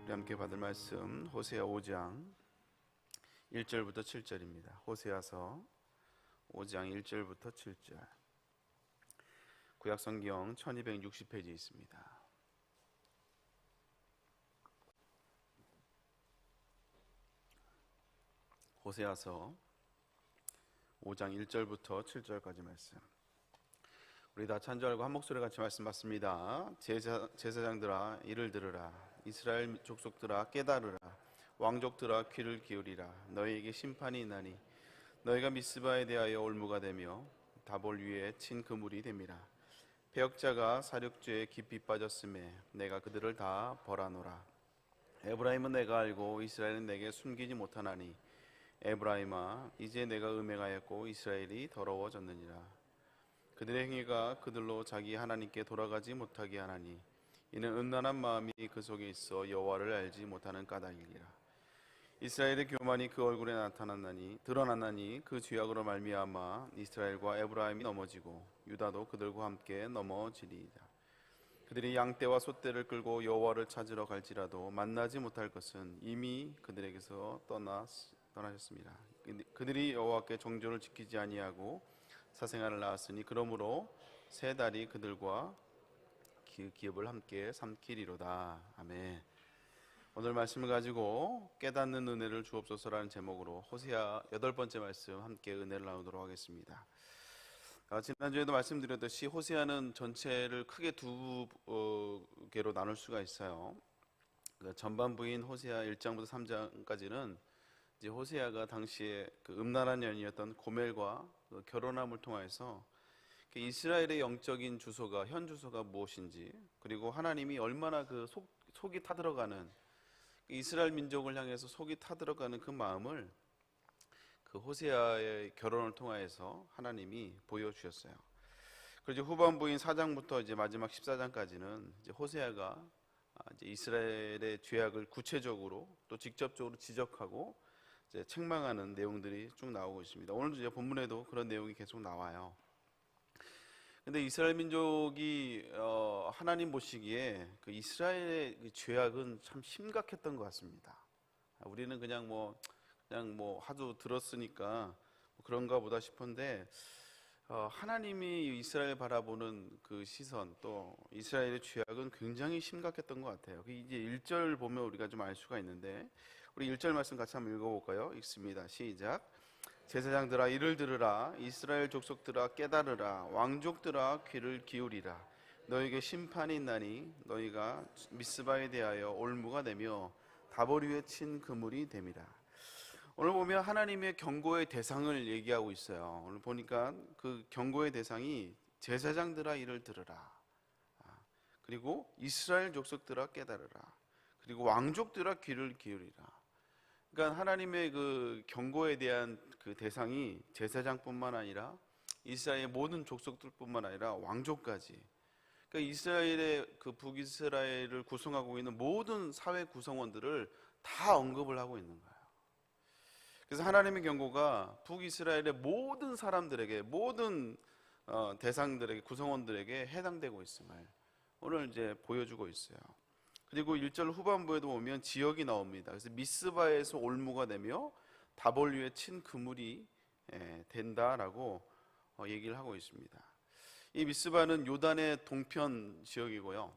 우리 함께 받을 말씀 호세아 5장 1절부터 7절입니다. 호세아서 5장 1절부터 7절. 구약성경 1260페이지에 있습니다. 호세아서 5장 1절부터 7절까지 말씀. 우리 다 찬조하고 한 목소리 같이 말씀 받습니다. 제사장들아 이를 들으라. 이스라엘 족속들아 깨달으라. 왕족들아 귀를 기울이라. 너희에게 심판이 있나니 너희가 미스바에 대하여 올무가 되며 다볼 위에 친 그물이 됨이라. 배역자가 사륙죄에 깊이 빠졌음에 내가 그들을 다 벌하노라. 에브라임은 내가 알고 이스라엘은 내게 숨기지 못하나니 에브라임아 이제 내가 음행하였고 이스라엘이 더러워졌느니라. 그들의 행위가 그들로 자기 하나님께 돌아가지 못하게 하나니 이는 음란한 마음이 그 속에 있어 여호와를 알지 못하는 까닭이니라. 이스라엘의 교만이 그 얼굴에 드러났나니 그 죄악으로 말미암아 이스라엘과 에브라임이 넘어지고 유다도 그들과 함께 넘어지리이다. 그들이 양떼와 소떼를 끌고 여호와를 찾으러 갈지라도 만나지 못할 것은 이미 그들에게서 떠나셨습니다. 그들이 여호와께 정조를 지키지 아니하고 사생아를 낳았으니 그러므로 세 달이 그들과 기업을 함께 삼키리로다. 아멘. 오늘 말씀을 가지고 깨닫는 은혜를 주옵소서라는 제목으로 호세아 8번째 말씀 함께 은혜를 나누도록 하겠습니다. 지난주에도 말씀드렸듯이 호세아는 전체를 크게 두 개로 나눌 수가 있어요. 전반부인 호세아 1장부터 3장까지는 이제 호세아가 당시에 그 음란한 연이었던 고멜과 결혼함을 통해서 이스라엘의 영적인 주소가 현 주소가 무엇인지, 그리고 하나님이 얼마나 그 속이 타들어가는 이스라엘 민족을 향해서 속이 타들어가는 그 마음을 그 호세아의 결혼을 통해서 하나님이 보여주셨어요. 그리고 후반부인 4장부터 이제 마지막 14장까지는 이제 호세아가 이제 이스라엘의 죄악을 구체적으로 또 직접적으로 지적하고 이제 책망하는 내용들이 쭉 나오고 있습니다. 오늘도 이제 본문에도 그런 내용이 계속 나와요. 근데 이스라엘 민족이 하나님 보시기에 그 이스라엘의 그 죄악은 참 심각했던 것 같습니다. 우리는 그냥 뭐 하도 들었으니까 그런가 보다 싶은데 하나님이 이스라엘 바라보는 그 시선, 또 이스라엘의 죄악은 굉장히 심각했던 것 같아요. 이제 1절 보면 우리가 좀 알 수가 있는데, 우리 1절 말씀 같이 한번 읽어볼까요? 읽습니다. 시작. 제사장들아 이를 들으라. 이스라엘 족속들아 깨달으라. 왕족들아 귀를 기울이라. 너에게 심판이 있나니 너희가 미스바에 대하여 올무가 되며 다볼 위에 친 그물이 됨이라. 오늘 보면 하나님의 경고의 대상을 얘기하고 있어요. 오늘 보니까 그 경고의 대상이 제사장들아 이를 들으라. 그리고 이스라엘 족속들아 깨달으라. 그리고 왕족들아 귀를 기울이라. 그러니까 하나님의 그 경고에 대한 그 대상이 제사장뿐만 아니라 이스라엘의 모든 족속들뿐만 아니라 왕족까지. 그러니까 이스라엘의 그 북이스라엘을 구성하고 있는 모든 사회 구성원들을 다 언급을 하고 있는 거예요. 그래서 하나님의 경고가 북이스라엘의 모든 사람들에게, 모든 대상들에게, 구성원들에게 해당되고 있음을 오늘 이제 보여주고 있어요. 그리고 1절 후반부에도 보면 지역이 나옵니다. 그래서 미스바에서 올무가 되며 다볼 위에 친 그물이 된다라고 얘기를 하고 있습니다. 이 미스바는 요단의 동편 지역이고요.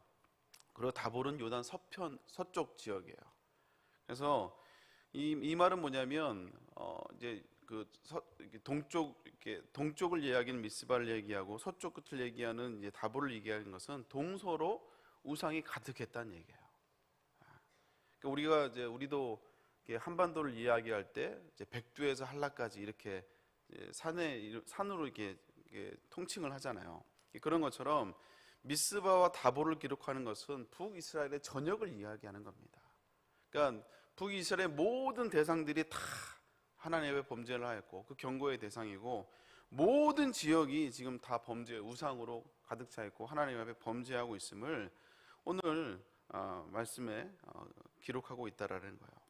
그리고 다볼은 요단 서쪽 지역이에요. 그래서 이 말은 뭐냐면 이제 동쪽을 이야기하는 미스바를 얘기하고 서쪽 끝을 얘기하는 이제 다볼을 얘기하는 것은 동서로 우상이 가득했다는 얘기예요. 그러니까 우리도 한반도를 이야기할 때 이제 백두에서 한라까지 이렇게 산으로 이렇게 통칭을 하잖아요. 그런 것처럼 미스바와 다볼을 기록하는 것은 북이스라엘의 전역을 이야기하는 겁니다. 그러니까 북이스라엘의 모든 대상들이 다 하나님 앞에 범죄를 하였고 그 경고의 대상이고, 모든 지역이 지금 다 범죄 우상으로 가득 차 있고 하나님 앞에 범죄하고 있음을 오늘 말씀에 기록하고 있다라는 거예요.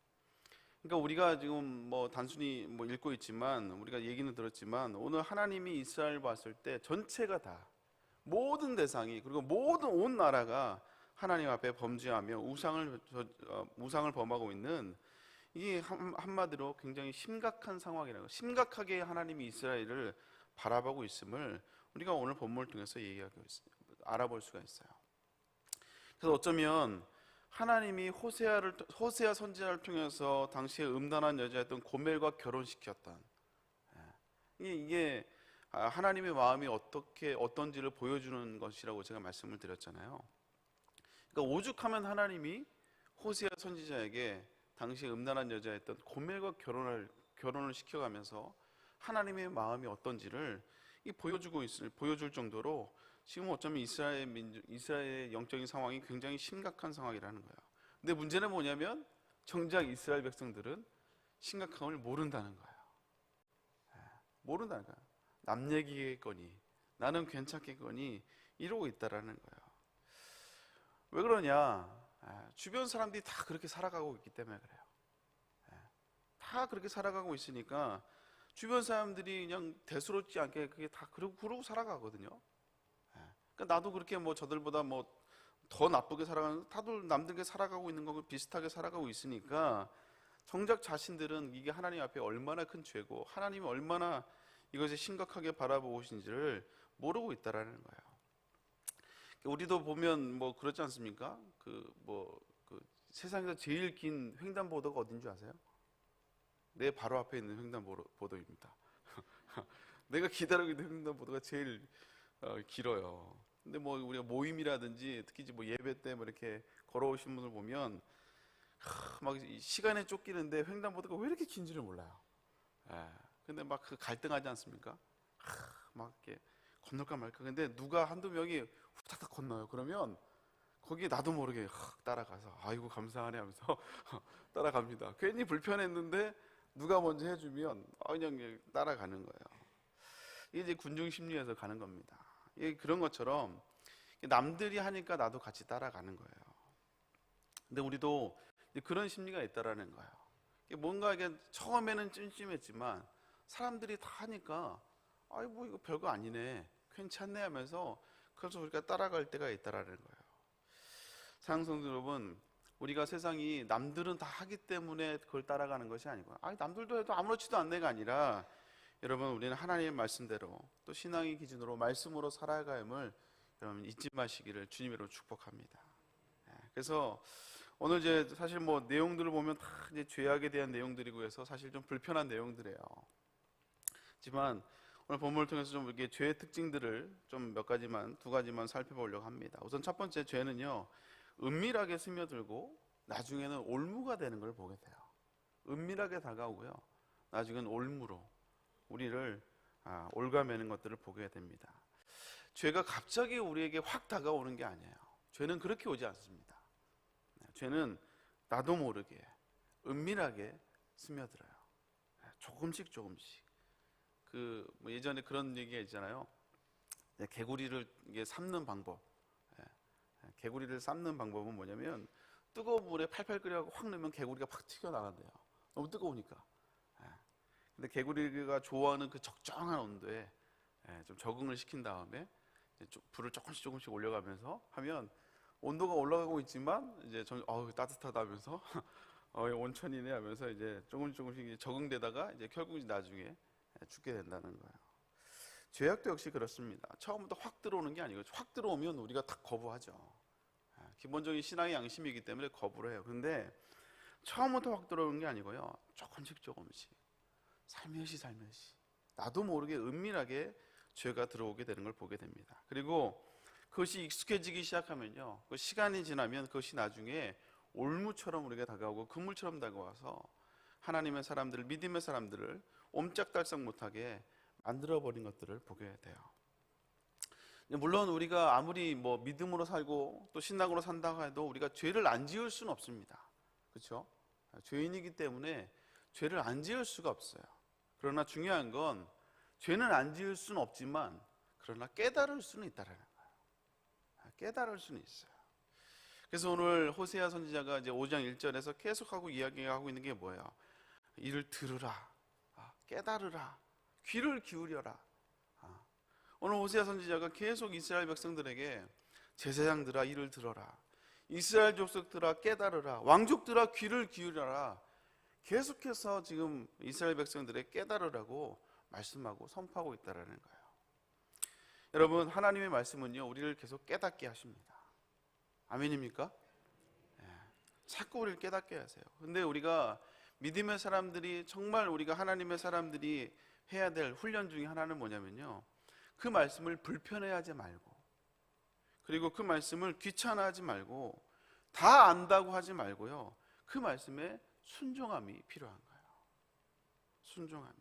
그러니까 우리가 지금 단순히 읽고 있지만, 우리가 얘기는 들었지만, 오늘 하나님이 이스라엘 봤을 때 전체가 다, 모든 대상이, 그리고 모든 온 나라가 하나님 앞에 범죄하며 우상을 범하고 있는, 이게 한마디로 굉장히 심각한 상황이라고, 심각하게 하나님이 이스라엘을 바라보고 있음을 우리가 오늘 본문을 통해서 알아볼 수가 있어요. 그래서 어쩌면 하나님이 호세아 선지자를 통해서 당시에 음란한 여자였던 고멜과 결혼시켰던, 이게 하나님의 마음이 어떤지를 보여주는 것이라고 제가 말씀을 드렸잖아요. 그러니까 오죽하면 하나님이 호세아 선지자에게 당시 음란한 여자였던 고멜과 결혼을 시켜가면서 하나님의 마음이 어떤지를 보여줄 정도로 지금 어쩌면 이스라엘의 영적인 상황이 굉장히 심각한 상황이라는 거예요. 근데 문제는 뭐냐면 정작 이스라엘 백성들은 심각함을 모른다는 거예요. 모른다는 거예요. 남 얘기겠거니, 나는 괜찮겠거니 이러고 있다라는 거예요. 왜 그러냐? 주변 사람들이 다 그렇게 살아가고 있기 때문에 그래요. 다 그렇게 살아가고 있으니까 주변 사람들이 그냥 대수롭지 않게 그게 다 그러고 살아가거든요. 그러니까 나도 그렇게 저들보다 더 나쁘게 살아가는, 다들 남들게 살아가고 있는 거고 비슷하게 살아가고 있으니까 정작 자신들은 이게 하나님 앞에 얼마나 큰 죄고 하나님이 얼마나 이것을 심각하게 바라보신지를 모르고 있다라는 거예요. 우리도 보면 그렇지 않습니까? 세상에서 제일 긴 횡단보도가 어딘지 아세요? 내 바로 앞에 있는 횡단보도입니다. 내가 기다리고 있는 횡단보도가 제일 길어요. 근데 우리가 모임이라든지 특히 예배 때 이렇게 걸어오신 분을 보면 막 시간에 쫓기는데 횡단보도가 왜 이렇게 긴지를 몰라요. 근데 그 갈등하지 않습니까? 막 이렇게 건널까 말까. 근데 누가 한두 명이 후딱딱 건너요. 그러면 거기에 나도 모르게 따라가서 아이고 감사하네 하면서 따라갑니다. 괜히 불편했는데 누가 먼저 해주면 그냥 따라가는 거예요. 이게 이제 군중 심리에서 가는 겁니다. 이게 그런 것처럼 남들이 하니까 나도 같이 따라가는 거예요. 근데 우리도 그런 심리가 있다라는 거예요. 뭔가 이게 처음에는 찜찜했지만 사람들이 다 하니까 이거 별거 아니네, 괜찮네 하면서 그래서 우리가 따라갈 때가 있다라는 거예요. 사랑하는 성도 여러분, 우리가 세상이 남들은 다 하기 때문에 그걸 따라가는 것이 아니고 남들도 해도 아무렇지도 않네가 아니라 여러분 우리는 하나님의 말씀대로 또 신앙의 기준으로 말씀으로 살아가야 함을 여러분 잊지 마시기를 주님으로 축복합니다. 그래서 오늘 이제 사실 내용들을 보면 다 이제 죄악에 대한 내용들이고 해서 사실 좀 불편한 내용들이에요. 하지만 오늘 본문을 통해서 좀 이렇게 죄의 특징들을 좀 두 가지만 살펴보려고 합니다. 우선 첫 번째, 죄는요 은밀하게 스며들고 나중에는 올무가 되는 걸 보게 돼요. 은밀하게 다가오고요, 나중에는 올무로 우리를 올가매는 것들을 보게 됩니다. 죄가 갑자기 우리에게 확 다가오는 게 아니에요. 죄는 그렇게 오지 않습니다. 죄는 나도 모르게 은밀하게 스며들어요. 조금씩. 예전에 그런 얘기가 있잖아요. 개구리를 삶는 방법. 개구리를 삶는 방법은 뭐냐면 뜨거운 물에 팔팔 끓여갖고 확 넣으면 개구리가 팍 튀겨나간대요. 너무 뜨거우니까. 근데 개구리가 좋아하는 그 적정한 온도에 좀 적응을 시킨 다음에 불을 조금씩 올려가면서 하면 온도가 올라가고 있지만 이제 따뜻하다면서 온천이네 하면서 이제 조금씩 적응되다가 이제 결국 나중에 죽게 된다는 거예요. 죄악도 역시 그렇습니다. 처음부터 확 들어오는 게 아니고 확 들어오면 우리가 다 거부하죠. 기본적인 신앙의 양심이기 때문에 거부를 해요. 그런데 처음부터 확 들어오는 게 아니고요, 조금씩 살며시 나도 모르게 은밀하게 죄가 들어오게 되는 걸 보게 됩니다. 그리고 그것이 익숙해지기 시작하면요, 그 시간이 지나면 그것이 나중에 올무처럼 우리가 다가오고 그물처럼 다가와서 하나님의 사람들을, 믿음의 사람들을 옴짝달싹 못하게 만들어버린 것들을 보게 돼요. 물론 우리가 아무리 믿음으로 살고 또 신앙으로 산다고 해도 우리가 죄를 안 지을 수는 없습니다. 그렇죠? 죄인이기 때문에 죄를 안 지을 수가 없어요. 그러나 중요한 건 죄는 안 지을 수는 없지만 그러나 깨달을 수는 있다라는 거예요. 깨달을 수는 있어요. 그래서 오늘 호세아 선지자가 이제 5장 1절에서 계속하고 이야기하고 있는 게 뭐예요? 이를 들으라, 깨달으라, 귀를 기울여라. 오늘 호세아 선지자가 계속 이스라엘 백성들에게 제사장들아 이를 들어라, 이스라엘 족속들아 깨달으라, 왕족들아 귀를 기울여라. 계속해서 지금 이스라엘 백성들의 깨달으라고 말씀하고 선포하고 있다라는 거예요. 여러분, 하나님의 말씀은요, 우리를 계속 깨닫게 하십니다. 아멘입니까? 자꾸 우리를 깨닫게 하세요. 근데 우리가 믿음의 사람들이, 정말 우리가 하나님의 사람들이 해야 될 훈련 중에 하나는 뭐냐면요, 그 말씀을 불편해하지 말고, 그리고 그 말씀을 귀찮아하지 말고, 다 안다고 하지 말고요, 그 말씀에 순종함이 필요한 거예요. 순종함이.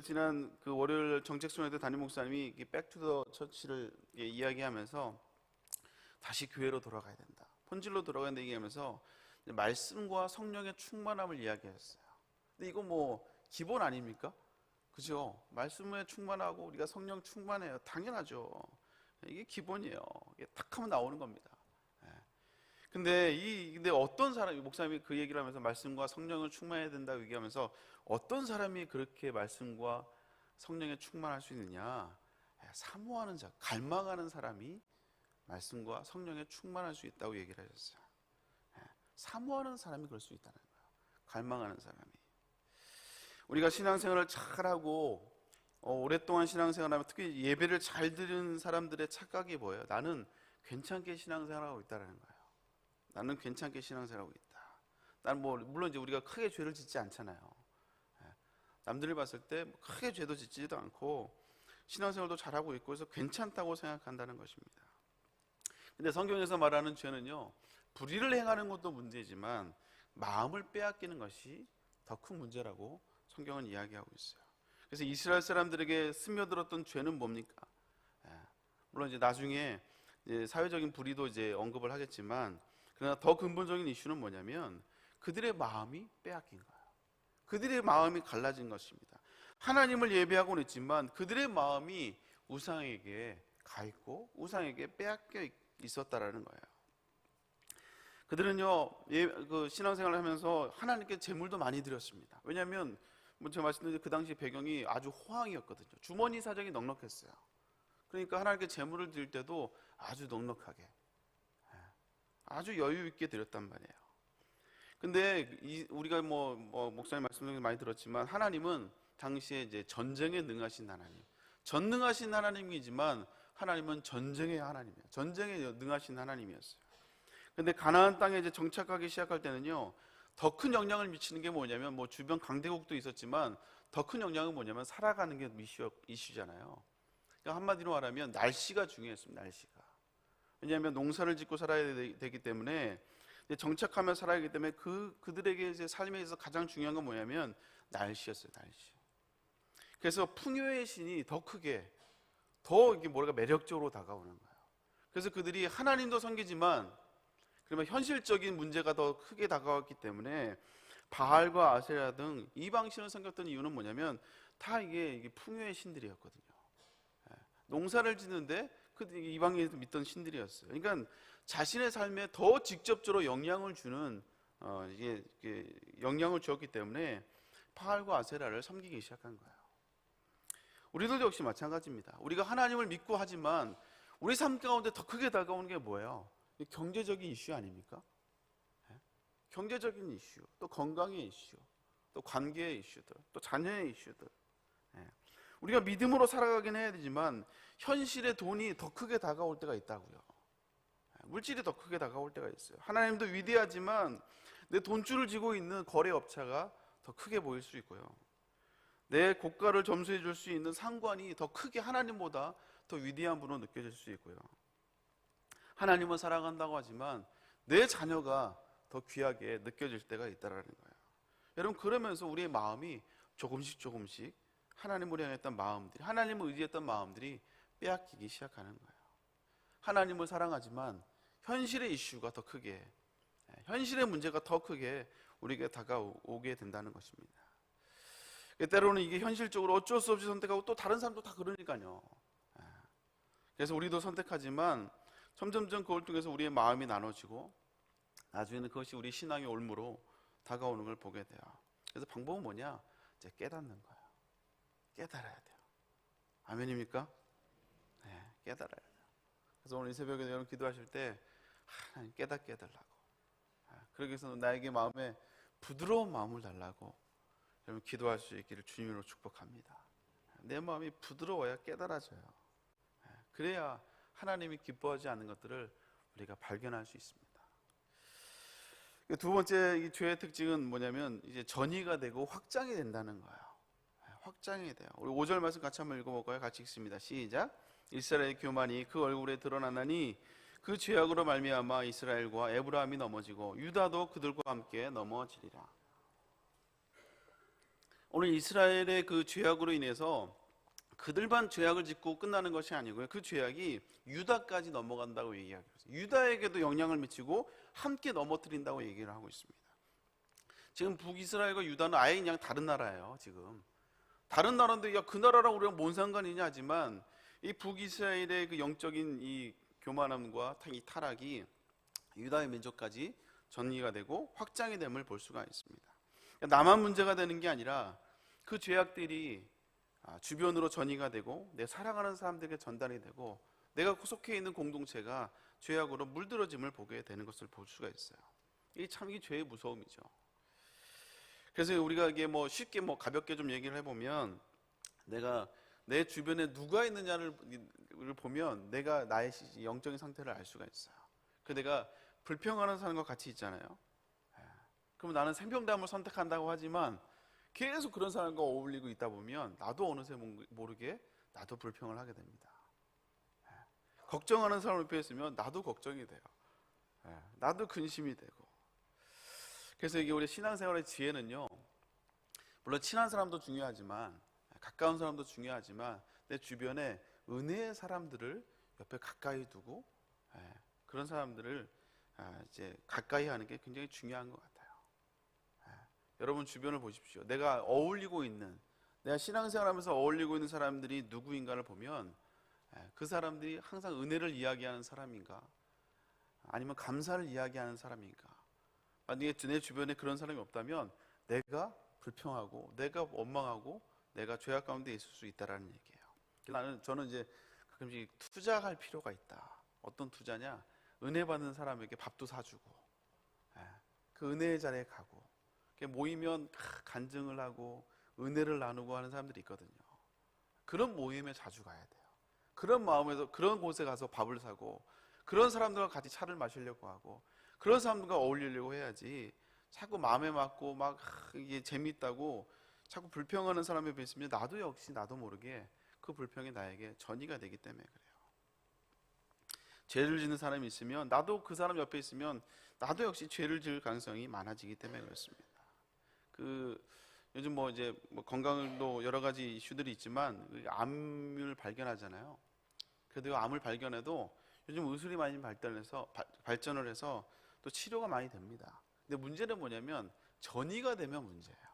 지난 월요일 정책순회 때 담임 목사님이 백투더 처치를 이야기하면서 다시 교회로 돌아가야 된다, 본질로 돌아가야 된다 얘기하면서 말씀과 성령의 충만함을 이야기했어요. 근데 이거 뭐 기본 아닙니까? 그죠? 말씀에 충만하고 우리가 성령 충만해요. 당연하죠. 이게 기본이에요. 이게 탁 하면 나오는 겁니다. 근데 어떤 사람이, 목사님이 그 얘기를 하면서 말씀과 성령을 충만해야 된다고 얘기하면서 어떤 사람이 그렇게 말씀과 성령에 충만할 수 있느냐? 사모하는 자, 갈망하는 사람이 말씀과 성령에 충만할 수 있다고 얘기를 하셨어요. 사모하는 사람이 그럴 수 있다는 거예요. 갈망하는 사람이. 우리가 신앙생활을 잘하고 오랫동안 신앙생활하면, 특히 예배를 잘 드리는 사람들의 착각이 뭐예요? 나는 괜찮게 신앙생활하고 있다는 거예요. 나는 괜찮게 신앙생활하고 있다. 나는 물론 이제 우리가 크게 죄를 짓지 않잖아요. 남들이 봤을 때 크게 죄도 짓지도 않고 신앙생활도 잘하고 있고 해서 괜찮다고 생각한다는 것입니다. 근데 성경에서 말하는 죄는요, 불의를 행하는 것도 문제지만 마음을 빼앗기는 것이 더 큰 문제라고 성경은 이야기하고 있어요. 그래서 이스라엘 사람들에게 스며들었던 죄는 뭡니까? 물론 이제 나중에 이제 사회적인 불의도 이제 언급을 하겠지만, 그러나 더 근본적인 이슈는 뭐냐면 그들의 마음이 빼앗긴 거예요. 그들의 마음이 갈라진 것입니다. 하나님을 예배하고는 있지만 그들의 마음이 우상에게 가 있고 우상에게 빼앗겨 있었다라는 거예요. 그들은요, 신앙생활을 하면서 하나님께 제물도 많이 드렸습니다. 왜냐하면 제가 말씀드린 그 당시 배경이 아주 호황이었거든요. 주머니 사정이 넉넉했어요. 그러니까 하나님께 제물을 드릴 때도 아주 넉넉하게, 아주 여유 있게 드렸단 말이에요. 근데 우리가 목사님 말씀 중에 많이 들었지만, 하나님은 당시에 이제 전쟁에 능하신 하나님, 전능하신 하나님이지만 하나님은 전쟁의 하나님이에요. 전쟁에 능하신 하나님이었어요. 근데 가나안 땅에 이제 정착하기 시작할 때는요, 더 큰 영향을 미치는 게 뭐냐면, 주변 강대국도 있었지만 더 큰 영향은 뭐냐면 살아가는 게 이슈잖아요. 그러니까 한마디로 말하면 날씨가 중요했습니다. 날씨가. 왜냐하면 농사를 짓고 살아야 되기 때문에, 정착하며 살아야 하기 때문에 그들에게 이제 삶에 있어서 가장 중요한 건 뭐냐면 날씨였어요. 날씨. 그래서 풍요의 신이 더 크게, 더 이게 매력적으로 다가오는 거예요. 그래서 그들이 하나님도 섬기지만, 그러면 현실적인 문제가 더 크게 다가왔기 때문에 바알과 아세라 등 이방신을 섬겼던 이유는 뭐냐면 다 이게 풍요의 신들이었거든요. 농사를 짓는데 이방인이 믿던 신들이었어요. 그러니까 자신의 삶에 더 직접적으로 영향을 주는 이게 영향을 주었기 때문에 바알과 아세라를 섬기기 시작한 거예요. 우리들도 역시 마찬가지입니다. 우리가 하나님을 믿고 하지만 우리 삶 가운데 더 크게 다가오는 게 뭐예요? 경제적인 이슈 아닙니까? 경제적인 이슈, 또 건강의 이슈, 또 관계의 이슈들, 또 자녀의 이슈들. 우리가 믿음으로 살아가긴 해야 되지만 현실의 돈이 더 크게 다가올 때가 있다고요. 물질이 더 크게 다가올 때가 있어요. 하나님도 위대하지만 내 돈줄을 쥐고 있는 거래업체가 더 크게 보일 수 있고요. 내 고가를 점수해 줄 수 있는 상관이 더 크게 하나님보다 더 위대한 분으로 느껴질 수 있고요. 하나님은 사랑한다고 하지만 내 자녀가 더 귀하게 느껴질 때가 있다라는 거예요. 여러분, 그러면서 우리의 마음이 조금씩 하나님을 향했던 마음들이, 하나님을 의지했던 마음들이 빼앗기기 시작하는 거예요. 하나님을 사랑하지만 현실의 이슈가 더 크게, 현실의 문제가 더 크게 우리에게 다가오게 된다는 것입니다. 때로는 이게 현실적으로 어쩔 수 없이 선택하고, 또 다른 사람도 다 그러니까요. 그래서 우리도 선택하지만 점점점 그걸 통해서 우리의 마음이 나눠지고 나중에는 그것이 우리 신앙의 올무로 다가오는 걸 보게 돼요. 그래서 방법은 뭐냐? 이제 깨닫는 거예요. 깨달아야 돼요. 아멘입니까? 네, 깨달아야 돼요. 그래서 오늘 이 새벽에 여러분 기도하실 때 하나님 깨닫게 해달라고. 그러기 위해서 나에게 마음에 부드러운 마음을 달라고 여러분 기도할 수 있기를 주님으로 축복합니다. 내 마음이 부드러워야 깨달아져요. 그래야 하나님이 기뻐하지 않는 것들을 우리가 발견할 수 있습니다. 두 번째 이 죄의 특징은 뭐냐면 이제 전이가 되고 확장이 된다는 거예요. 확장이 돼요. 우리 5절 말씀 같이 한번 읽어볼까요? 같이 읽습니다. 시작. 이스라엘의 교만이 그 얼굴에 드러나나니 그 죄악으로 말미암아 이스라엘과 에브라임이 넘어지고 유다도 그들과 함께 넘어지리라. 오늘 이스라엘의 그 죄악으로 인해서 그들만 죄악을 짓고 끝나는 것이 아니고요, 그 죄악이 유다까지 넘어간다고 얘기하고 있어요. 유다에게도 영향을 미치고 함께 넘어뜨린다고 얘기를 하고 있습니다. 지금 북이스라엘과 유다는 아예 그냥 다른 나라예요. 지금 다른 나라인데 야, 그 나라랑 우리가 뭔 상관이냐 하지만 이 북이스라엘의 그 영적인 이 교만함과 이 타락이 유다의 민족까지 전이가 되고 확장이 됨을 볼 수가 있습니다. 그러니까 나만 문제가 되는 게 아니라 그 죄악들이 주변으로 전이가 되고 내 사랑하는 사람들에게 전달이 되고 내가 속해 있는 공동체가 죄악으로 물들어짐을 보게 되는 것을 볼 수가 있어요. 이게 참 이 죄의 무서움이죠. 그래서 우리가 이게 뭐 쉽게 뭐 가볍게 좀 얘기를 해보면 내가 내 주변에 누가 있느냐를 보면 내가 나의 영적인 상태를 알 수가 있어요. 그 내가 불평하는 사람과 같이 있잖아요. 그럼 나는 생명담을 선택한다고 하지만 계속 그런 사람과 어울리고 있다 보면 나도 어느새 모르게 나도 불평을 하게 됩니다. 걱정하는 사람 옆에 있으면 나도 걱정이 돼요. 나도 근심이 되고. 그래서 이게 우리 신앙생활의 지혜는요, 물론 친한 사람도 중요하지만 가까운 사람도 중요하지만 내 주변에 은혜의 사람들을 옆에 가까이 두고 그런 사람들을 이제 가까이 하는 게 굉장히 중요한 것 같아요. 여러분 주변을 보십시오. 내가 어울리고 있는, 내가 신앙생활하면서 어울리고 있는 사람들이 누구인가를 보면 그 사람들이 항상 은혜를 이야기하는 사람인가, 아니면 감사를 이야기하는 사람인가. 만약에 내 주변에 그런 사람이 없다면 내가 불평하고 내가 원망하고 내가 죄악 가운데 있을 수 있다라는 얘기예요. 저는 이제 가끔씩 투자할 필요가 있다. 어떤 투자냐? 은혜 받는 사람에게 밥도 사주고 그 은혜의 자리에 가고 모이면 간증을 하고 은혜를 나누고 하는 사람들이 있거든요. 그런 모임에 자주 가야 돼요. 그런 마음에서 그런 곳에 가서 밥을 사고 그런 사람들과 같이 차를 마시려고 하고 그런 사람들과 어울리려고 해야지, 자꾸 마음에 맞고 막 이게 재밌다고 자꾸 불평하는 사람에 비했으면 나도 역시 나도 모르게 그 불평이 나에게 전이가 되기 때문에 그래요. 죄를 짓는 사람이 있으면 나도 그 사람 옆에 있으면 나도 역시 죄를 지을 가능성이 많아지기 때문에 그렇습니다. 요즘 이제 건강도 여러 가지 이슈들이 있지만 암을 발견하잖아요. 그래도 암을 발견해도 요즘 의술이 많이 발전을 해서 또 치료가 많이 됩니다. 근데 문제는 뭐냐면 전이가 되면 문제예요.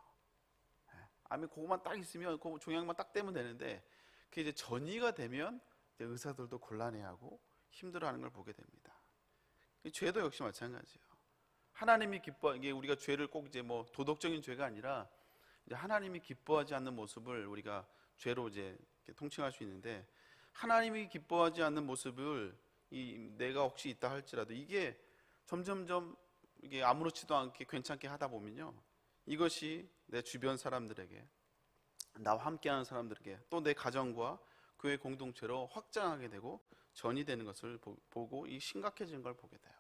암이 그것만 딱 있으면 그 종양만 딱 떼면 되는데 그게 이제 전이가 되면 의사들도 곤란해하고 힘들어하는 걸 보게 됩니다. 죄도 역시 마찬가지예요. 하나님이 이게 우리가 죄를 꼭 이제 도덕적인 죄가 아니라 이제 하나님이 기뻐하지 않는 모습을 우리가 죄로 이제 통칭할 수 있는데, 하나님이 기뻐하지 않는 모습을 내가 혹시 있다 할지라도 이게 점점점 이게 아무렇지도 않게 괜찮게 하다 보면요, 이것이 내 주변 사람들에게, 나와 함께하는 사람들에게, 또 내 가정과 교회 공동체로 확장하게 되고 전이 되는 것을 보고 이 심각해지는 걸 보게 돼요.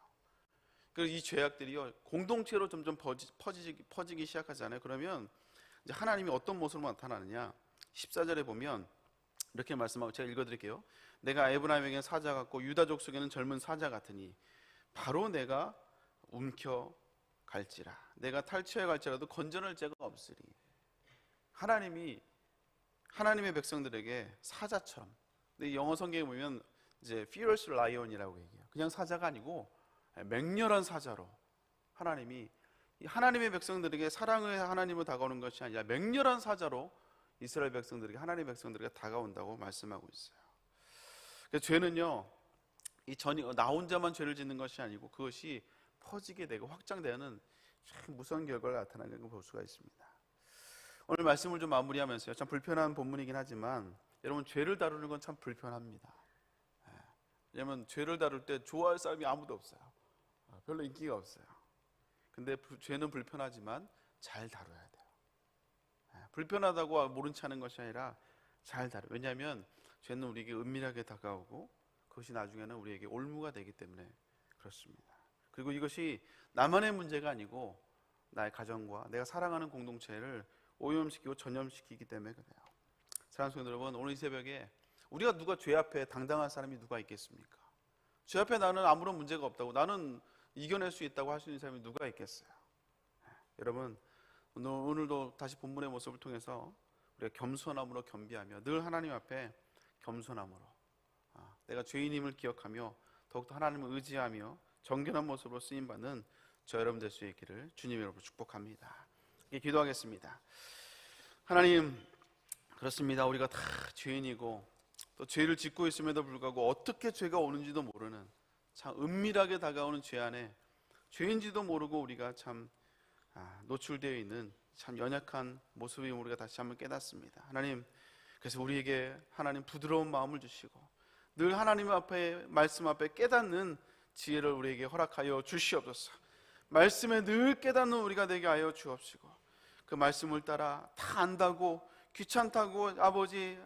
그래서 이 죄악들이요 공동체로 점점 퍼지기 시작하잖아요. 그러면 이제 하나님이 어떤 모습으로 나타나느냐, 14절에 보면 이렇게 말씀하고, 제가 읽어드릴게요. 내가 에브라임에게는 사자 같고 유다족 속에는 젊은 사자 같으니 바로 내가 움켜 갈지라. 내가 탈취해 갈지라도 건전할 자가 없으리. 하나님의 백성들에게 사자처럼, 근데 영어 성경에 보면 이제 fierce lion이라고 얘기해요. 그냥 사자가 아니고 맹렬한 사자로 하나님의 백성들에게 사랑의 하나님으로 다가오는 것이 아니라 맹렬한 사자로 이스라엘 백성들에게, 하나님의 백성들에게 다가온다고 말씀하고 있어요. 그래서 죄는요, 나 혼자만 죄를 짓는 것이 아니고 그것이 퍼지게 되고 확장되는 참 무서운 결과가 나타나는 걸 볼 수가 있습니다. 오늘 말씀을 좀 마무리하면서요, 참 불편한 본문이긴 하지만 여러분, 죄를 다루는 건 참 불편합니다. 왜냐하면 죄를 다룰 때 좋아할 사람이 아무도 없어요. 별로 인기가 없어요. 근데 죄는 불편하지만 잘 다뤄야 돼요. 불편하다고 모른 체 하는 것이 아니라 잘 다뤄요. 왜냐하면 죄는 우리에게 은밀하게 다가오고 그것이 나중에는 우리에게 올무가 되기 때문에 그렇습니다. 그리고 이것이 나만의 문제가 아니고 나의 가정과 내가 사랑하는 공동체를 오염시키고 전염시키기 때문에 그래요. 사랑하는 성도 여러분, 오늘 이 새벽에 우리가 누가 죄 앞에 당당한 사람이 누가 있겠습니까? 죄 앞에 나는 아무런 문제가 없다고, 나는 이겨낼 수 있다고 할 수 있는 사람이 누가 있겠어요? 여러분, 오늘도 다시 본문의 모습을 통해서 우리가 겸손함으로 겸비하며 늘 하나님 앞에 겸손함으로 내가 죄인임을 기억하며 더욱더 하나님을 의지하며 정결한 모습으로 쓰임받는 저 여러분 될 수 있기를 주님 여러분 축복합니다. 기도하겠습니다. 하나님, 그렇습니다. 우리가 다 죄인이고 또 죄를 짓고 있음에도 불구하고 어떻게 죄가 오는지도 모르는 참 은밀하게 다가오는 죄 안에 죄인지도 모르고 우리가 참 노출되어 있는 참 연약한 모습이 우리가 다시 한번 깨닫습니다. 하나님, 그래서 우리에게 하나님 부드러운 마음을 주시고 늘 하나님 앞에 말씀 앞에 깨닫는 지혜를 우리에게 허락하여 주시옵소서. 말씀에 늘 깨닫는 우리가 되게 하여 주옵시고 그 말씀을 따라 다 안다고 귀찮다고 아버지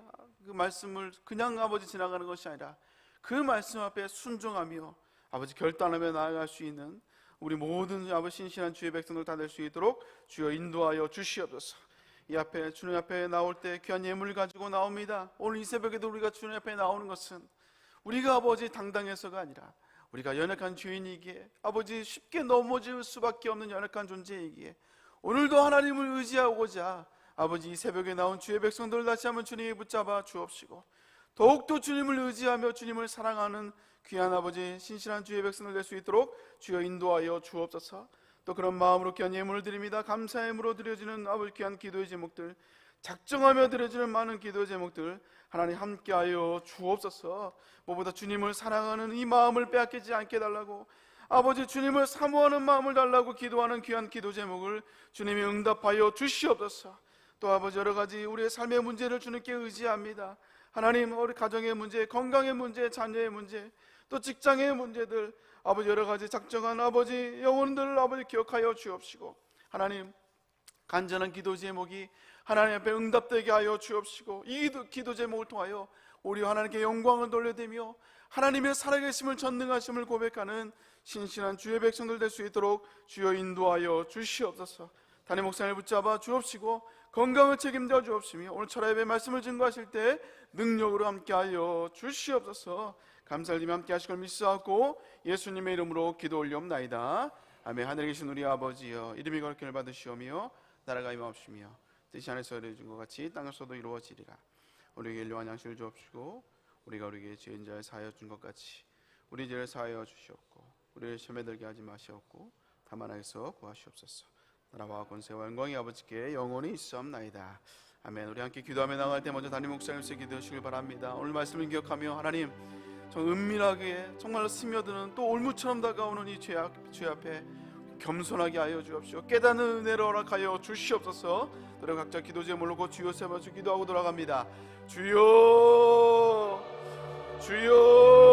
그 말씀을 그냥 아버지 지나가는 것이 아니라 그 말씀 앞에 순종하며 아버지 결단하며 나아갈 수 있는 우리 모든 아버지 신실한 주의 백성들 다 될 수 있도록 주여 인도하여 주시옵소서. 이 앞에 주님 앞에 나올 때 귀한 예물을 가지고 나옵니다. 오늘 이 새벽에도 우리가 주님 앞에 나오는 것은 우리가 아버지 당당해서가 아니라 우리가 연약한 죄인이기에 아버지 쉽게 넘어질 수밖에 없는 연약한 존재이기에 오늘도 하나님을 의지하고자 아버지 이 새벽에 나온 주의 백성들을 다시 한번 주님이 붙잡아 주옵시고 더욱더 주님을 의지하며 주님을 사랑하는 귀한 아버지 신실한 주의 백성들 될 수 있도록 주여 인도하여 주옵소서. 또 그런 마음으로 귀한 예물을 드립니다. 감사의 예물로 드려지는 아버지 귀한 기도의 제목들, 작정하며 드려지는 많은 기도의 제목들 하나님 함께하여 주옵소서. 무엇보다 주님을 사랑하는 이 마음을 빼앗기지 않게 달라고 아버지 주님을 사모하는 마음을 달라고 기도하는 귀한 기도 제목을 주님이 응답하여 주시옵소서. 또 아버지 여러 가지 우리의 삶의 문제를 주님께 의지합니다. 하나님, 우리 가정의 문제, 건강의 문제, 자녀의 문제, 또 직장의 문제들 아버지 여러 가지 작정한 아버지 영혼들 아버지 기억하여 주옵시고 하나님 간절한 기도 제목이 하나님 앞에 응답되게 하여 주옵시고 이 기도 제목을 통하여 우리 하나님께 영광을 돌려드리며 하나님의 살아계심을 전능하심을 고백하는 신실한 주의 백성들 될 수 있도록 주여 인도하여 주시옵소서. 담임 목사님을 붙잡아 주옵시고 건강을 책임져 주옵시며 오늘 철야 예배 말씀을 증거하실 때 능력으로 함께하여 주시옵소서. 감사드리며 함께하실 걸 믿사옵고 예수님의 이름으로 기도 올리옵나이다. 아멘. 하늘에 계신 우리 아버지여, 이름이 거룩히 받으시오며 나라가 임하옵시며 뜻이 하늘에서 이루어진 것 같이 땅에서도 이루어지리라. 우리에게 일용할 양식을 주옵시고 우리가 우리에게 죄인 자를 사하여 준 것 같이 우리 죄를 사하여 주시옵고 우리를 시험에 들게 하지 마시옵고 다만 악에서 구하시옵소서. 나라와 권세와 영광이 아버지께 영원히 있사옵나이다. 아멘. 우리 함께 기도하며 나갈 때 먼저 담임 목사님께서 기도하시길 바랍니다. 오늘 말씀을 기억하며 하나님 정 은밀하게 정말 스며드는 또 올무처럼 다가오는 이 죄 앞에 겸손하게 하여 주옵시고 깨닫는 은혜를 허락하여 주시옵소서. 너희 각자 기도 제목으로 곧 주여 세워주 기도하고 돌아갑니다. 주여 주여